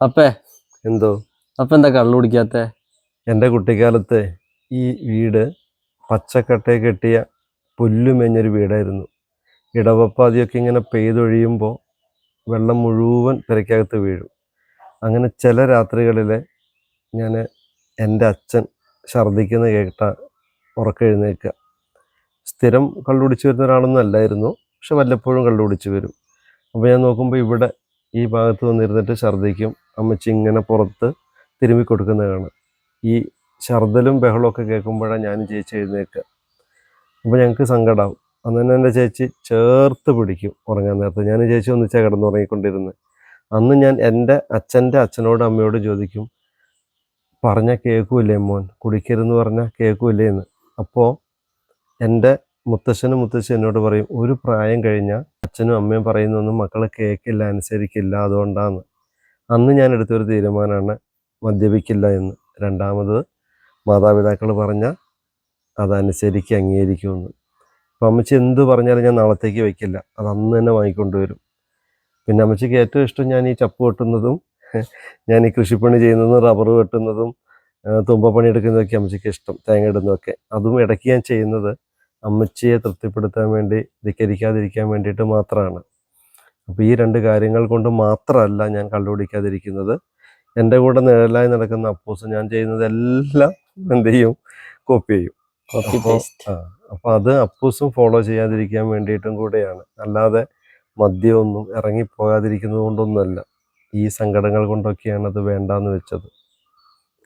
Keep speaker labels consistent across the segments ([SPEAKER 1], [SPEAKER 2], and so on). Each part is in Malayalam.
[SPEAKER 1] അപ്പേ
[SPEAKER 2] എന്തോ
[SPEAKER 1] അപ്പൊ എന്താ കള്ളു കുടിക്കാത്തെ?
[SPEAKER 2] എൻ്റെ കുട്ടിക്കാലത്ത് ഈ വീട് പച്ചക്കട്ടയെ കെട്ടിയ പുല്ലുമേഞ്ഞൊരു വീടായിരുന്നു. ഇടവപ്പാതിയൊക്കെ ഇങ്ങനെ പെയ്തൊഴിയുമ്പോൾ വെള്ളം മുഴുവൻ പെരയ്ക്കകത്ത് വീഴും. അങ്ങനെ ചില രാത്രികളിൽ ഞാൻ എൻ്റെ അച്ഛൻ ഛർദ്ദിക്കുന്ന കേട്ട ഉറക്കെഴുന്നേൽക്കുക. സ്ഥിരം കള്ളുടിച്ച് വരുന്ന ഒരാളൊന്നും അല്ലായിരുന്നു, പക്ഷെ വല്ലപ്പോഴും കള്ളുടിച്ച് വരും. അപ്പോൾ ഞാൻ നോക്കുമ്പോൾ ഇവിടെ ഈ ഭാഗത്ത് വന്നിരുന്നിട്ട് ഛർദ്ദിക്കും. അമ്മച്ചി ഇങ്ങനെ പുറത്ത് തിരുമ്മി കൊടുക്കുന്നത് കാണാം. ഈ ഛർദ്ദലും ബഹളമൊക്കെ കേൾക്കുമ്പോഴാണ് ഞാൻ ചേച്ചി എഴുന്നേൽക്കുക. അപ്പോൾ ഞങ്ങൾക്ക് സങ്കടമാവും. അന്ന് തന്നെ എൻ്റെ ചേച്ചി ചേർത്ത് പിടിക്കും ഉറങ്ങാൻ നേരത്ത്. ഞാൻ ചേച്ചി ഒന്നിച്ചാണ് കിടന്നുറങ്ങിക്കൊണ്ടിരുന്നത്. അന്ന് ഞാൻ എൻ്റെ അച്ഛൻ്റെ അച്ഛനോടും അമ്മയോടും ചോദിക്കും, പറഞ്ഞാൽ കേൾക്കൂലേ മോൻ, കുടിക്കരുതെന്ന് പറഞ്ഞാൽ കേൾക്കൂലേ എന്ന്. അപ്പോൾ എൻ്റെ മുത്തശ്ശനും മുത്തശ്ശി എന്നോട് പറയും, ഒരു പ്രായം കഴിഞ്ഞാൽ അച്ഛനും അമ്മയും പറയുന്നൊന്നും മക്കൾ കേൾക്കില്ല, അനുസരിക്കില്ല, അതുകൊണ്ടാണ്. അന്ന് ഞാൻ എടുത്തൊരു തീരുമാനമാണ് മദ്യപിക്കില്ല എന്ന്. രണ്ടാമത് മാതാപിതാക്കൾ പറഞ്ഞാൽ അതനുസരിക്കുക, അംഗീകരിക്കുമെന്ന്. അപ്പം അമ്മച്ചി എന്ത് പറഞ്ഞാലും ഞാൻ നാളത്തേക്ക് വയ്ക്കില്ല, അത് അന്ന് തന്നെ വാങ്ങിക്കൊണ്ടുവരും. പിന്നെ അമ്മച്ചിക്ക് ഏറ്റവും ഇഷ്ടം ഞാൻ ഈ ചപ്പ് വെട്ടുന്നതും ഞാൻ ഈ കൃഷിപ്പണി ചെയ്യുന്നതും റബ്ബർ വെട്ടുന്നതും തുമ്പപ്പണി എടുക്കുന്നതൊക്കെ അമ്മച്ചിക്ക് ഇഷ്ടം, തേങ്ങ ഇടുന്നതൊക്കെ. അതും ഇടയ്ക്ക് ഞാൻ ചെയ്യുന്നത് അമ്മച്ചിയെ തൃപ്തിപ്പെടുത്താൻ വേണ്ടി, ധിക്കരിക്കാതിരിക്കാൻ വേണ്ടിയിട്ട് മാത്രമാണ്. അപ്പോൾ ഈ രണ്ട് കാര്യങ്ങൾ കൊണ്ട് മാത്രമല്ല ഞാൻ കള്ളുകുടിക്കാതിരിക്കുന്നത്. എൻ്റെ കൂടെ നിഴലായി നടക്കുന്ന അപ്പൂസ് ഞാൻ ചെയ്യുന്നതെല്ലാം എന്ത് ചെയ്യും, കോപ്പി ചെയ്യും. അപ്പോൾ അത് അപ്പൂസും ഫോളോ ചെയ്യാതിരിക്കാൻ വേണ്ടിയിട്ടും കൂടെയാണ്, അല്ലാതെ മദ്യമൊന്നും ഇറങ്ങിപ്പോകാതിരിക്കുന്നത് കൊണ്ടൊന്നുമല്ല. ഈ സങ്കടങ്ങൾ കൊണ്ടൊക്കെയാണ് അത് വേണ്ടാന്ന് വെച്ചത്.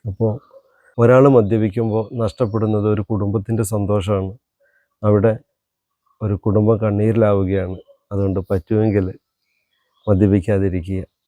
[SPEAKER 2] അപ്പോൾ ഒരാൾ മദ്യപിക്കുമ്പോൾ നഷ്ടപ്പെടുന്നത് ഒരു കുടുംബത്തിൻ്റെ സന്തോഷമാണ്. അവിടെ ഒരു കുടുംബം കണ്ണീരിലാവുകയാണ്. അതുകൊണ്ട് പറ്റുമെങ്കിൽ മദ്യപിക്കാതിരിക്കുക.